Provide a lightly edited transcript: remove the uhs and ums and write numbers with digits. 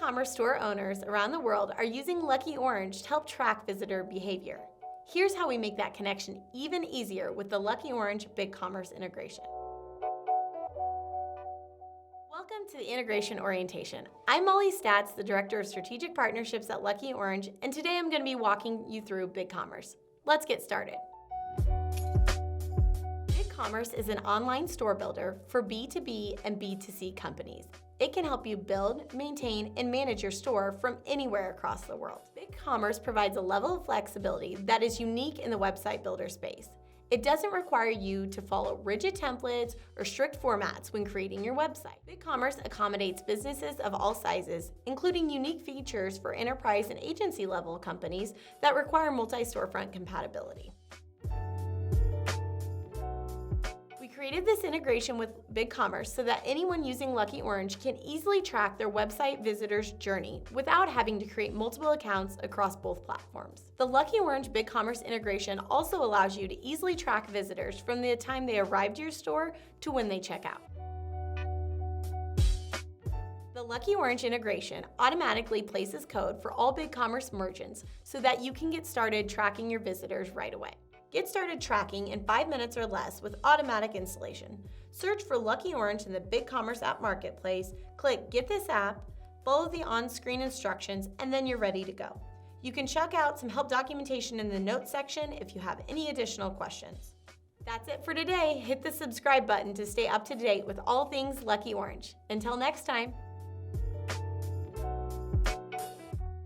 BigCommerce store owners around the world are using Lucky Orange to help track visitor behavior. Here's how we make that connection even easier with the Lucky Orange BigCommerce integration. Welcome to the Integration Orientation. I'm Molly Statz, the Director of Strategic Partnerships at Lucky Orange, and today I'm going to be walking you through BigCommerce. Let's get started. BigCommerce is an online store builder for B2B and B2C companies. It can help you build, maintain, and manage your store from anywhere across the world. BigCommerce provides a level of flexibility that is unique in the website builder space. It doesn't require you to follow rigid templates or strict formats when creating your website. BigCommerce accommodates businesses of all sizes, including unique features for enterprise and agency level companies that require multi-storefront compatibility. We created this integration with BigCommerce so that anyone using Lucky Orange can easily track their website visitors' journey without having to create multiple accounts across both platforms. The Lucky Orange BigCommerce integration also allows you to easily track visitors from the time they arrived to your store to when they check out. The Lucky Orange integration automatically places code for all BigCommerce merchants so that you can get started tracking your visitors right away. Get started tracking in 5 minutes or less with automatic installation. Search for Lucky Orange in the BigCommerce app marketplace, click Get This App, follow the on-screen instructions, and then you're ready to go. You can check out some help documentation in the notes section if you have any additional questions. That's it for today. Hit the subscribe button to stay up to date with all things Lucky Orange. Until next time.